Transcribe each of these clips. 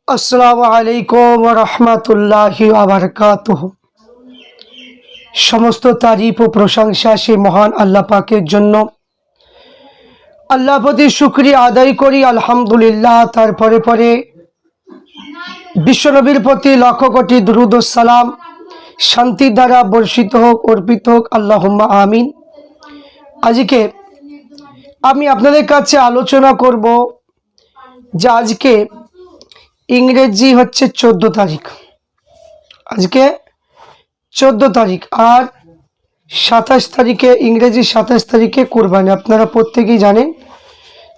আসসালামু আলাইকুম ওয়া রাহমাতুল্লাহি ওয়া বারাকাতুহু। সমস্ত তারিফ ও প্রশংসা সেই মহান আল্লাহ পাকের জন্য। আল্লাহ প্রতি শুকরিয়া আদায় করি আলহামদুলিল্লাহ। তারপরে পরে বিশ্বনবীর প্রতি লক্ষ কোটি দুরূদ ও সালাম শান্তি দ্বারা বর্ষিত হোক, অর্পিত হোক, আল্লাহুম্মা আমিন। আজকে আমি আপনাদের কাছে আলোচনা করব যে আজকে ইংরেজি হচ্ছে 14 তারিখ। আজকে 14 তারিখ আর 27 তারিখে, ইংরেজি 27 তারিখে কুরবানি। আপনারা প্রত্যেকেই জানেন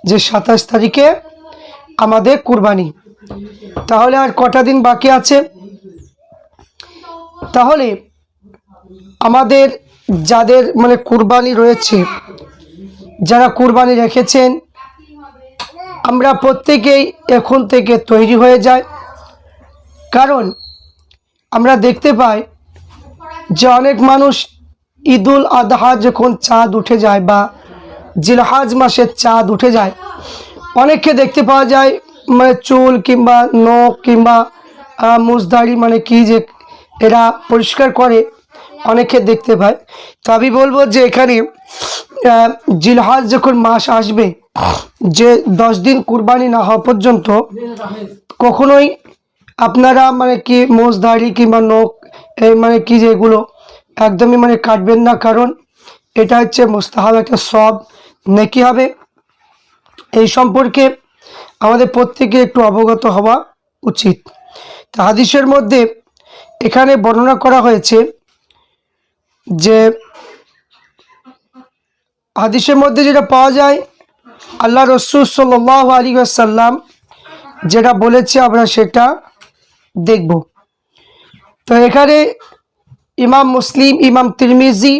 যে 27 তারিখে আমাদের কুরবানি। তাহলে আর কটা দিন বাকি আছে? তাহলে আমাদের যাদের কুরবানি রয়েছে, যারা কুরবানি রেখেছেন, আমরা প্রত্যেকেই এখন থেকে তৈরি হয়ে যাই। কারণ আমরা দেখতে পাই যে অনেক মানুষ ঈদুল আদহা যখন চাঁদ উঠে যায় বা জিলহজ মাসের চাঁদ উঠে যায়, অনেককে দেখতে পাওয়া যায় চুল কিংবা নখ কিংবা মুজদাড়ি কি যে এরা পরিষ্কার করে, অনেকে দেখতে পায়। তো আমি বলবো যে এখানে জিলহজ যখন মাস আসবে, যে 10 দিন কুরবানি না হওয়া পর্যন্ত কখনোই আপনারা কি মুজদাড়ি কিংবা নখ এই কি যে এগুলো একদমই কাটবেন না। কারণ এটা হচ্ছে মুস্তাহাব একটা সব নেকি হবে। এই সম্পর্কে আমাদের প্রত্যেকে একটু অবগত হওয়া উচিত। তা হাদিসের মধ্যে এখানে বর্ণনা করা হয়েছে যে হাদিসের মধ্যে যেটা পাওয়া যায়, আল্লাহ রসুল সাল্লাল্লাহু আলাইহি ওয়াসাল্লাম যেটা বলেছে আমরা সেটা দেখব। তো এখানে ইমাম মুসলিম, ইমাম তিরমিজি,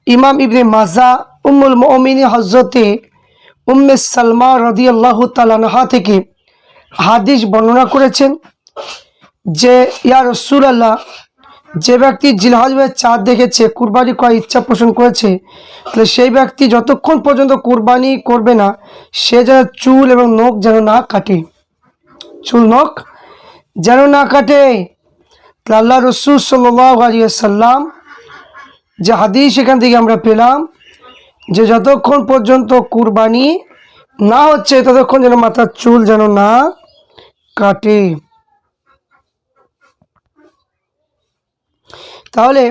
ইমাম ইবনে মাজা, উম্মুল মুমিনিন হযরতে উম্মে সালমা রাদিয়াল্লাহু তাআলা আনহা থেকে হাদিস বর্ণনা করেছেন যে ইয়া রাসূলুল্লাহ, যে ব্যক্তি জিলহজ মাসের চাঁদ দেখেছে, কুরবানি করার ইচ্ছা পোষণ করেছে, তাহলে সেই ব্যক্তি যতক্ষণ পর্যন্ত কুরবানি করবে না, সে যেন চুল এবং নখ যেন না কাটে, চুল নখ যেন না কাটে। আল্লাহ রসুল সাল্লাল্লাহু আলাইহি ওয়াসাল্লাম যে হাদিস এখান থেকে আমরা পেলাম যে যতক্ষণ পর্যন্ত কুরবানি না হচ্ছে ততক্ষণ যেন মাথার চুল যেন না কাটে। তাহলে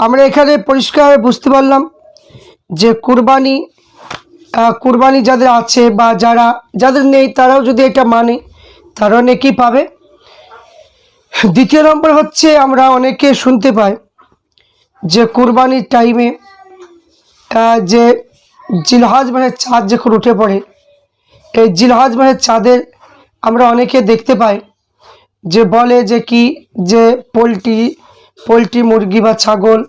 আমরা এখানে পরিষ্কার বুঝতে পারলাম যে কুরবানি যাদের আছে বা যাদের নেই, তারাও যদি এটা মানে, তারাও নেকি পাবে। দ্বিতীয় নম্বর হচ্ছে, আমরা অনেকে শুনতে পাই যে কুরবানির টাইমে যে জিলহজ মাসের চাঁদ যখন উঠে পড়ে, এই জিলহজ মাসের চাঁদের আমরা অনেকে দেখতে পাই যে বলে যে কি যে পোলট্রি মুরগি বা ছাগল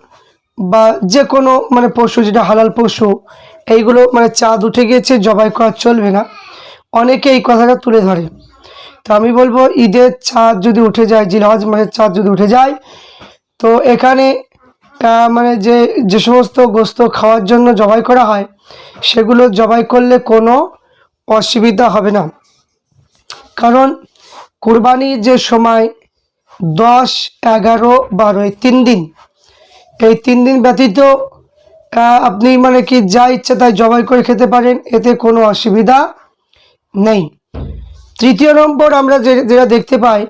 বা যে কোনো পশু, যেটা হালাল পশু, এইগুলো চাঁদ উঠে গিয়েছে, জবাই করা চলবে না। অনেকে এই কথাটা তুলে ধরে। তো আমি বলবো, ঈদের চাঁদ যদি উঠে যায়, জিলহজ মাসের চাঁদ যদি উঠে যায়, তো এখানে যে সমস্ত গোস্ত খাওয়ার জন্য জবাই করা হয়, সেগুলো জবাই করলে কোনো অসুবিধা হবে না। কারণ কুরবানির যে সময় 10, 11, 12 এই 3 দিন, এই 3 দিন ব্যতীত আপনি কি যা ইচ্ছা তাই জবাই করে খেতে পারেন, এতে কোনো অসুবিধা নেই। তৃতীয় নম্বর, আমরা যেটা দেখতে পাই,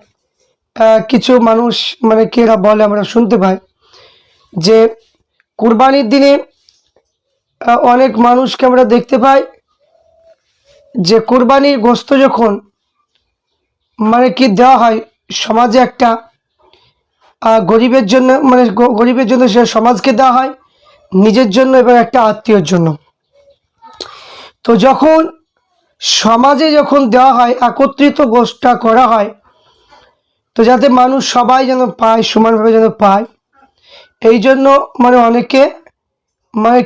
কিছু মানুষ কি এরা বলে, আমরা শুনতে পাই যে কুরবানির দিনে অনেক মানুষকে আমরা দেখতে পাই যে কুরবানির গোস্ত যখন কি দেওয়া হয় সমাজে, একটা গরিবের জন্য গরিবের জন্য সে সমাজকে দেওয়া হয়, নিজের জন্য এবং একটা আত্মীয়র জন্য। তো যখন সমাজে যখন দেওয়া হয়, একত্রিত গোষ্ঠটা করা হয়, তো যাতে মানুষ সবাই যেন পায়, সমানভাবে যেন পায়, এই জন্য অনেকে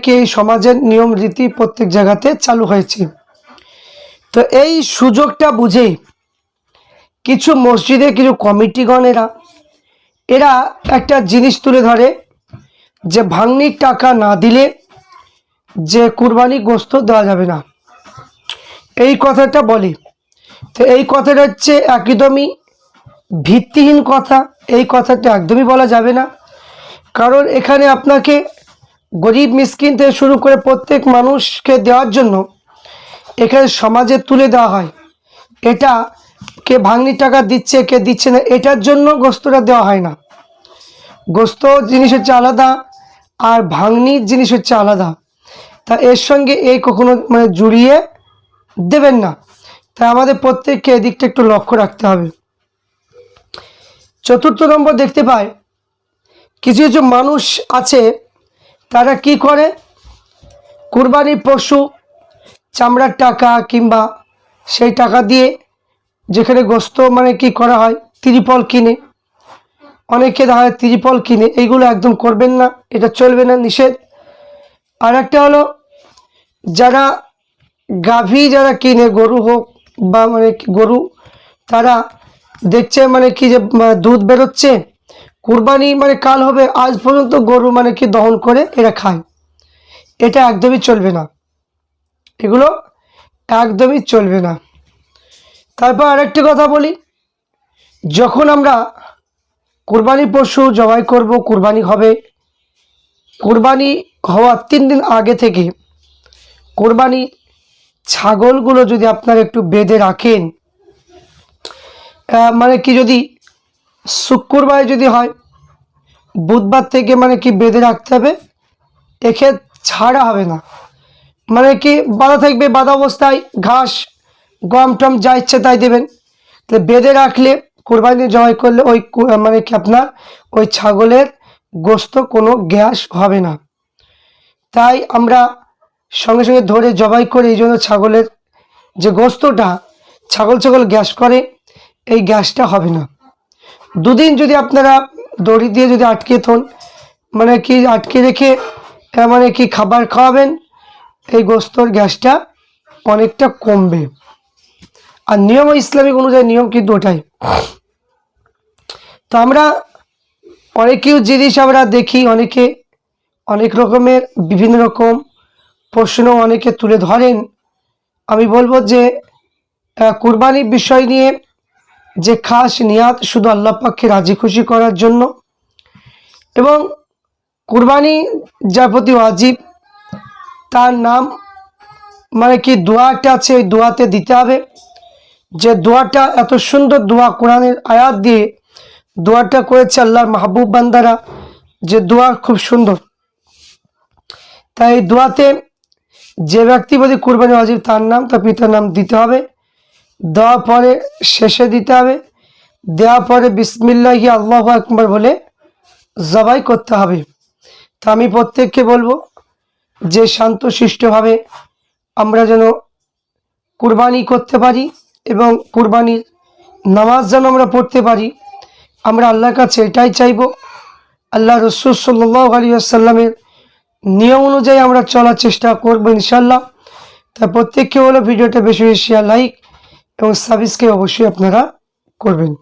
কি এই সমাজের নিয়ম রীতি প্রত্যেক জায়গাতে চালু হয়েছে। তো এই সুযোগটা বুঝে কিছু মসজিদে কিছু কমিটিগণেরা এরা একটা জিনিস তুলে ধরে যে ভাঙনির টাকা না দিলে যে কুরবানি গোস্ত দেওয়া যাবে না, এই কথাটা বলে। তো এই কথাটা হচ্ছে একদমই ভিত্তিহীন কথা। এই কথাটা একদমই বলা যাবে না, কারণ এখানে আপনাকে গরিব মিসকিন থেকে শুরু করে প্রত্যেক মানুষকে দেওয়ার জন্য এখানে সমাজে তুলে দেওয়া হয়। এটা কে ভাঙনি টাকা দিচ্ছে কে দিচ্ছে না এটার জন্য গোস্তটা দেওয়া হয় না। গোস্ত জিনিস হচ্ছে আলাদা, আর ভাঙনির জিনিস হচ্ছে আলাদা। তা এর সঙ্গে এই কখনো মানে জুড়িয়ে দেবেন না। তাই আমাদের প্রত্যেককে এদিকটা একটু লক্ষ্য রাখতে হবে। চতুর্থ নম্বর দেখতে পাই, কিছু কিছু মানুষ আছে তারা কি করে, কুরবানির পশু চামড়ার টাকা কিংবা সেই টাকা দিয়ে যেখানে গোস্ত মানে কি করা হয়, ত্রিপল কিনে, অনেকে দেখা হয় ত্রিপল কিনে, এইগুলো একদম করবেন না, এটা চলবে না, নিষেধ। আর একটা হলো যারা গাভী যারা কিনে, গরু হোক বা মানে গরু, তারা দেখছে মানে কি যে দুধ বেরোচ্ছে, কুরবানি মানে কাল হবে, আজ পর্যন্ত গরু মানে কি দহন করে এরা খায়, এটা একদমই চলবে না, এগুলো একদমই চলবে না। তারপর আরেকটি কথা বলি, যখন আমরা কুরবানি পশু জবাই করব, কুরবানি হবে, কুরবানি হওয়ার 3 দিন আগে থেকে কুরবানি ছাগলগুলো যদি আপনারা একটু বেঁধে রাখেন, মানে কি যদি শুক্রবারে যদি হয়, বুধবার থেকে মানে কি বেঁধে রাখতে হবে, একে ছাড়া হবে না, মানে কি বাঁধা থাকবে, বাঁধা অবস্থায় ঘাস গম টম যা ইচ্ছে তাই দেবেন। তাহলে বেঁধে রাখলে কোরবানি জবাই করলে ওই মানে কি আপনার ওই ছাগলের গোস্ত কোনো গ্যাস হবে না। তাই আমরা সঙ্গে সঙ্গে ধরে জবাই করে, এই জন্য ছাগলের যে গোস্তটা ছাগল গ্যাস করে, এই গ্যাসটা হবে না। 2 দিন যদি আপনারা দড়ি দিয়ে যদি আটকে থন, মানে কি আটকে রেখে মানে কি খাবার খাওয়াবেন, এই গোস্তর গ্যাসটা অনেকটা কমবে। আর নিয়ম ইসলামিক অনুযায়ী নিয়ম কিন্তু ওটাই। তো আমরা অনেকেও জিনিস আমরা দেখি, অনেকে অনেক রকমের বিভিন্ন রকম প্রশ্ন অনেকে তুলে ধরেন। আমি বলবো যে কুরবানির বিষয় নিয়ে যে খাস নিয়াত শুধু আল্লাহ পাককে রাজি খুশি করার জন্য, এবং কুরবানি যার প্রতি ওয়াজিব তার নাম মানে কি দোয়াটা আছে, ওই দোয়াতে দিতে হবে। যে দোয়াটা এত সুন্দর দোয়া, কোরআনের আয়াত দিয়ে দোয়াটা করেছে আল্লাহর মাহবুব বান্দারা, যে দোয়া খুব সুন্দর। তাই এই দোয়াতে যে ব্যক্তি প্রতি কুরবানি ওয়াজিব তার নাম, তার পিতার নাম দিতে হবে। দেওয়ার পরে শেষে দিতে হবে, দেওয়ার পরে বিসমিল্লাহি আল্লাহু আকবার বলে জবাই করতে হবে। তা আমি প্রত্যেককে বলবো যে শান্তশিষ্টভাবে আমরা যেন কুরবানি করতে পারি, এবং কুরবানির নামাজ যেন আমরা পড়তে পারি। আমরা আল্লাহর কাছে এটাই চাইব, আল্লাহ রসুল সাল্লাল্লাহু আলাইহি ওয়াসাল্লামের নিয়ম অনুযায়ী আমরা চলার চেষ্টা করবো ইনশাল্লাহ। তাই প্রত্যেককে বলো ভিডিওটা বেশি বেশি লাইক এবং সাবস্ক্রাইব অবশ্যই আপনারা করবেন।